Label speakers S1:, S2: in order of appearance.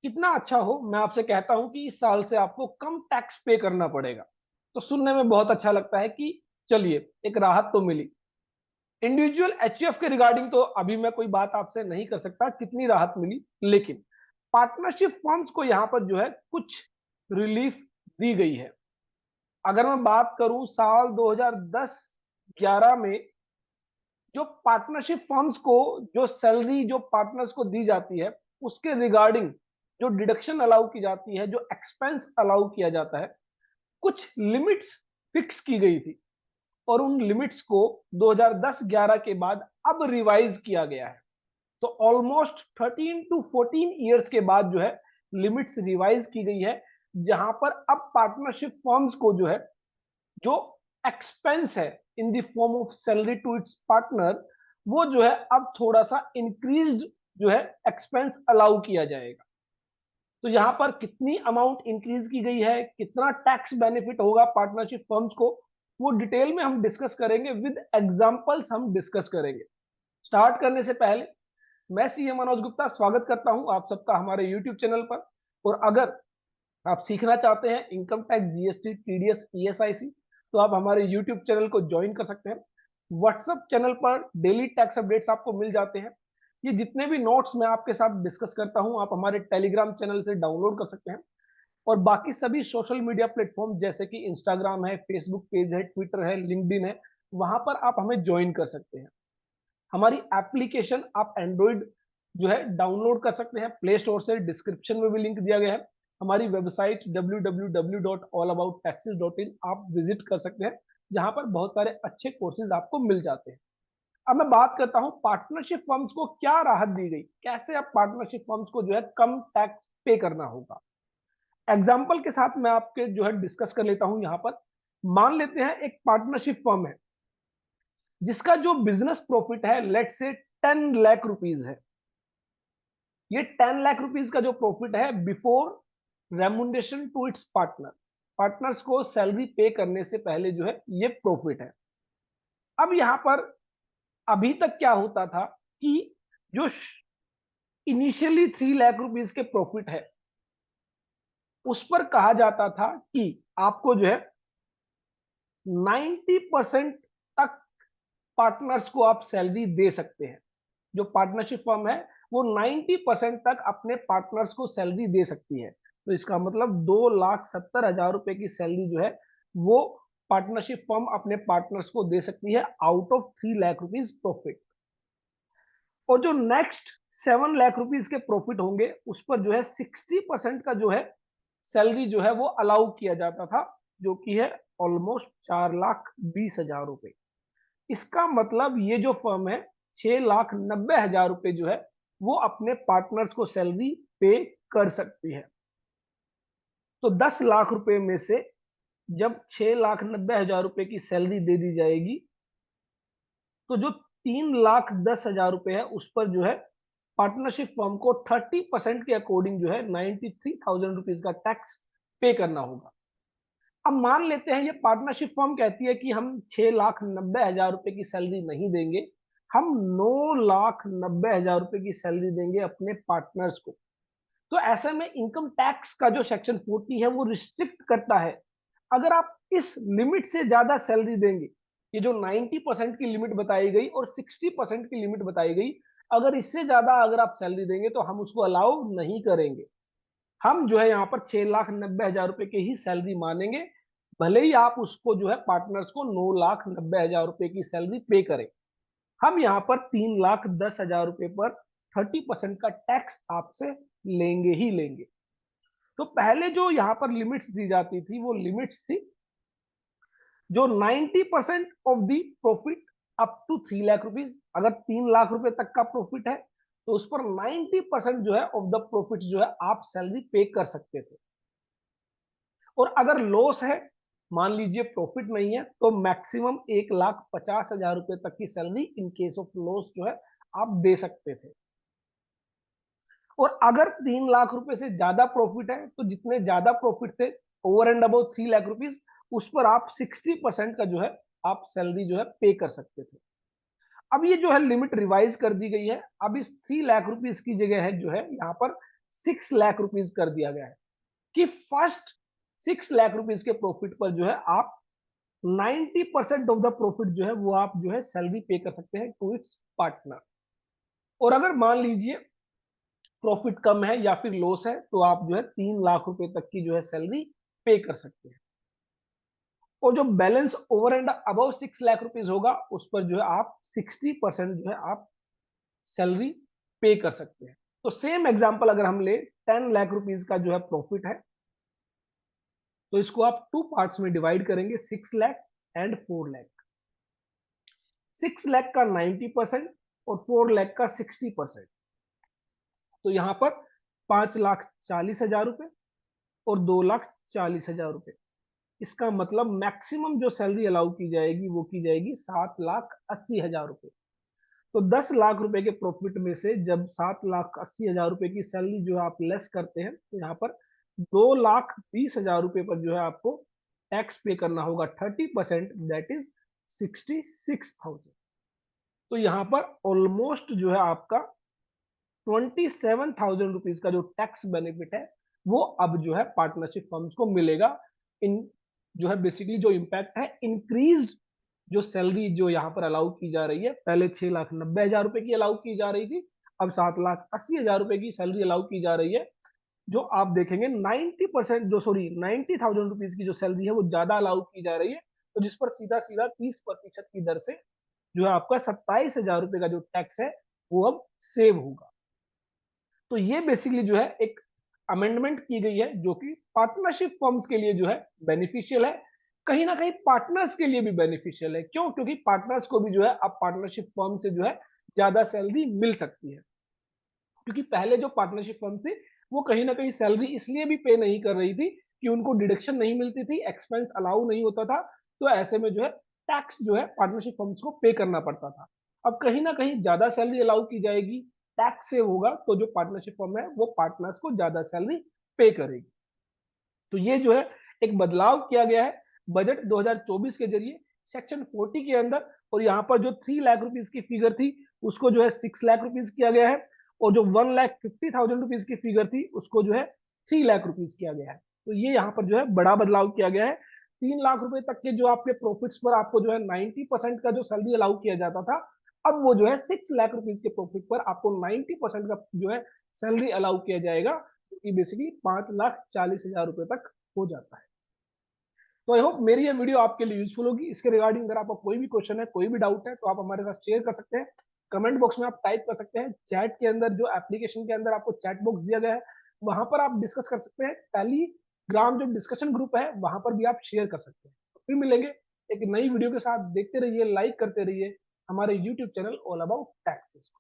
S1: कितना अच्छा हो, मैं आपसे कहता हूं कि इस साल से आपको कम टैक्स पे करना पड़ेगा। तो सुनने में बहुत अच्छा लगता है कि चलिए एक राहत तो मिली। इंडिविजुअल एचयूएफ के रिगार्डिंग तो अभी मैं कोई बात आपसे नहीं कर सकता कितनी राहत मिली, लेकिन पार्टनरशिप फर्म्स को यहां पर जो है कुछ रिलीफ दी गई है। अगर मैं बात करूं साल 2010-11 में जो पार्टनरशिप फर्म्स को जो सैलरी जो पार्टनर्स को दी जाती है, उसके रिगार्डिंग जो डिडक्शन अलाउ की जाती है, जो एक्सपेंस अलाउ किया जाता है, कुछ लिमिट्स फिक्स की गई थी और उन लिमिट्स को 2010-11 के बाद अब रिवाइज किया गया है। तो ऑलमोस्ट 13 टू 14 ईयर्स के बाद जो है लिमिट्स रिवाइज की गई है, जहां पर अब पार्टनरशिप फर्म्स को जो है जो एक्सपेंस है in the form of salary to its partner, वो जो है अब थोड़ा सा इंक्रीज जो है एक्सपेंस अलाउ किया जाएगा। तो यहां पर कितनी अमाउंट इंक्रीज की गई है, कितना टैक्स बेनिफिट होगा पार्टनरशिप फर्म्स को, वो डिटेल में हम डिस्कस करेंगे, विद एग्जांपल्स हम डिस्कस करेंगे। स्टार्ट करने से पहले मैं सीए मनोज गुप्ता स्वागत करता हूं आप सबका हमारे यूट्यूब चैनल पर। और अगर आप सीखना चाहते हैं income tax, GST, TDS, ESIC, तो आप हमारे यूट्यूब चैनल को ज्वाइन कर सकते हैं। व्हाट्सएप चैनल पर डेली टैक्स अपडेट्स आपको मिल जाते हैं। ये जितने भी नोट्स मैं आपके साथ डिस्कस करता हूं, आप हमारे टेलीग्राम चैनल से डाउनलोड कर सकते हैं। और बाकी सभी सोशल मीडिया प्लेटफॉर्म जैसे कि इंस्टाग्राम है, फेसबुक पेज है, ट्विटर है, लिंक्डइन है, वहां पर आप हमें ज्वाइन कर सकते हैं। हमारी एप्लीकेशन आप एंड्रॉइड जो है डाउनलोड कर सकते हैं प्ले स्टोर से, डिस्क्रिप्शन में भी लिंक दिया गया है। हमारी वेबसाइट www.allabouttaxes.in आप विजिट कर सकते हैं, जहां पर बहुत सारे अच्छे कोर्सेज आपको मिल जाते हैं। अब मैं बात करता हूं पार्टनरशिप फर्म्स को क्या राहत दी गई, कैसे अब पार्टनरशिप फर्म्स को जो है कम टैक्स पे करना होगा। एग्जाम्पल के साथ मैं आपके जो है डिस्कस कर लेता हूं। यहां पर मान लेते हैं एक पार्टनरशिप फर्म है जिसका जो बिजनेस प्रॉफिट है लेट से 10 लाख रुपीज है। ये 10 लाख रुपीज का जो प्रॉफिट है before remuneration to its partner, partners को सैलरी पे करने से पहले जो है ये प्रॉफिट है। अब यहां पर अभी तक क्या होता था कि जो इनिशियली 3 लाख रुपीज के प्रॉफिट है उस पर कहा जाता था कि आपको जो है 90% तक पार्टनर्स को आप सैलरी दे सकते हैं। जो पार्टनरशिप फर्म है वो 90% तक अपने पार्टनर्स को सैलरी दे सकती है। तो इसका मतलब 2,70,000 रुपए की सैलरी जो है वो पार्टनरशिप फर्म अपने पार्टनर्स को दे सकती है out of 3 lakh rupees profit. और जो नेक्स्ट 7 लाख रुपीज के प्रॉफिट होंगे उस पर जो है 60% का जो है सैलरी जो है वो अलाउ किया जाता था, जो कि है ऑलमोस्ट 4,20,000 रुपए। इसका मतलब ये जो फर्म है 6,90,000 रुपए जो है वो अपने पार्टनर्स को सैलरी पे कर सकती है। तो 10 लाख रुपए में से जब 6,90,000 रुपए की सैलरी दे दी जाएगी, तो जो 3,10,000 रुपए है उस पर जो है पार्टनरशिप फर्म को 30% के अकॉर्डिंग जो है 93,000 रुपीज का टैक्स पे करना होगा। अब मान लेते हैं ये पार्टनरशिप फर्म कहती है कि हम 6,90,000 रुपए की सैलरी नहीं देंगे, हम 9,90,000 रुपए की सैलरी देंगे अपने पार्टनर्स को। तो ऐसे में इनकम टैक्स का जो सेक्शन 40 है वो रिस्ट्रिक्ट करता है। अगर आप इस लिमिट से ज्यादा सैलरी देंगे, ये जो 90% की लिमिट बताई गई और 60% की लिमिट बताई गई, अगर इससे ज्यादा अगर आप सैलरी देंगे तो हम उसको अलाउ नहीं करेंगे। हम जो है यहाँ पर 6,90,000 रुपए की ही सैलरी मानेंगे, भले ही आप उसको जो है पार्टनर्स को 9,90,000 रुपए की सैलरी पे करें। हम यहाँ पर 3,10,000 रुपए पर 30% का टैक्स आपसे लेंगे ही लेंगे। तो पहले जो यहाँ पर लिमिट्स दी जाती थी वो लिमिट्स थी जो 90% of the profit up to 3 lakh rupees. अगर 3 लाख रुपए तक का प्रॉफिट है तो उस पर 90% जो है ऑफ द प्रॉफिट जो है आप सैलरी पे कर सकते थे। और अगर लॉस है, मान लीजिए प्रॉफिट नहीं है, तो मैक्सिमम 1,50,000 रुपए तक की salary in case of loss जो है आप दे सकते थे। और अगर 3 लाख रुपए से ज्यादा प्रॉफिट है तो जितने ज्यादा प्रॉफिट थे over and about 3 lakh rupees, उस पर आप 60% का जो है आप सैलरी जो है पे कर सकते थे। अब ये जो है लिमिट रिवाइज कर दी गई है। अब इस 3 लाख रुपीज की जगह है जो है यहाँ पर 6 लाख रुपीज कर दिया गया है कि फर्स्ट 6 लाख रुपीज के प्रॉफिट पर जो है आप 90% ऑफ द प्रॉफिट जो है वो आप जो है सैलरी पे कर सकते हैं टू इट्स पार्टनर। और अगर मान लीजिए प्रॉफिट कम है या फिर लॉस है तो आप जो है 3 लाख रुपए तक की जो है सैलरी पे कर सकते हैं। और जो balance over and above 6 lakh rupees होगा उस पर जो है आप 60% जो है आप सैलरी पे कर सकते हैं। तो सेम एग्जांपल अगर हम ले 10 लाख रुपीज का जो है प्रॉफिट है तो इसको आप टू पार्ट्स में डिवाइड करेंगे, 6 लाख एंड 4 लाख। 6 लाख का 90% और 4 लाख का 60%। तो यहां पर 5,40,000 रुपए और 2,40,000 रुपए। इसका मतलब मैक्सिमम जो सैलरी अलाउ की जाएगी वो की जाएगी 7,80,000 रुपए। तो 10 लाख रुपए के प्रॉफिट में से जब 7,80,000 रुपए की सैलरी जो है आप लेस करते हैं तो यहाँ पर 2,20,000 रुपए पर जो है आपको टैक्स पे करना होगा 30%, दैट इज 66,000। तो यहाँ पर ऑलमोस्ट जो है आपका 27,000 रुपीज का जो टैक्स बेनिफिट है वो अब जो है पार्टनरशिप फर्म्स को मिलेगा। इन जो है बेसिकली जो इम्पैक्ट है इंक्रीज जो सैलरी जो यहाँ पर अलाउ की जा रही है, पहले 6,90,000 रुपए की अलाउ की जा रही थी, अब 7,80,000 रुपए की सैलरी अलाउ की जा रही है। जो आप देखेंगे 90% जो सॉरी 90,000 रुपीज की जो सैलरी है वो ज्यादा अलाउ की जा रही है, तो जिस पर सीधा सीधा 30% की दर से जो है आपका 27,000 रुपए का जो टैक्स है वो अब सेव होगा। तो ये बेसिकली जो है एक अमेंडमेंट की गई है जो कि पार्टनरशिप फर्म्स के लिए जो है बेनिफिशियल है, कहीं ना कहीं पार्टनर्स के लिए भी बेनिफिशियल है। क्यों? क्योंकि पार्टनर्स को भी जो है अब पार्टनरशिप फर्म से जो है ज्यादा सैलरी मिल सकती है। क्योंकि पहले जो पार्टनरशिप फर्म थी वो कहीं ना कहीं सैलरी इसलिए भी पे नहीं कर रही थी कि उनको डिडक्शन नहीं मिलती थी, एक्सपेंस अलाउ नहीं होता था, तो ऐसे में जो है टैक्स जो है पार्टनरशिप फर्म्स को पे करना पड़ता था। अब कहीं ना कहीं ज्यादा सैलरी अलाउ की जाएगी, टैक्स सेव होगा, तो जो पार्टनरशिप फर्म है वो पार्टनर्स को ज्यादा सैलरी पे करेगी। तो ये जो है एक बदलाव किया गया है बजट 2024 के जरिए सेक्शन 40 के अंदर। और यहाँ पर जो 3 लाख रुपीज की फिगर थी उसको जो है 6 लाख रुपीज किया गया है, और जो 1,50,000 रुपीज की फिगर थी उसको जो है 3 लाख रुपीज किया गया है। तो ये यहाँ पर जो है बड़ा बदलाव किया गया है। 3 लाख रुपए तक के जो आपके प्रॉफिट्स पर आपको जो है 90% का जो सैलरी अलाउ किया जाता था, अब वो जो है 6 लाख रुपीज के प्रॉफिट पर आपको 90% का जो है सैलरी अलाउ किया जाएगा, कि बेसिकली 5,40,000 रुपए तक हो जाता है। तो आई होप मेरी ये वीडियो आपके लिए यूजफुल होगी। इसके रिगार्डिंग अगर आपका कोई भी क्वेश्चन है, कोई भी डाउट है, तो आप हमारे साथ शेयर कर सकते हैं। कमेंट बॉक्स में आप टाइप कर सकते हैं, चैट के अंदर जो एप्लीकेशन के अंदर आपको चैट बॉक्स दिया गया है वहां पर आप डिस्कस कर सकते हैं। टेलीग्राम जो डिस्कशन ग्रुप है वहां पर भी आप शेयर कर सकते हैं। तो फिर मिलेंगे एक नई वीडियो के साथ। देखते रहिए, लाइक करते रहिए हमारे YouTube channel all about tax.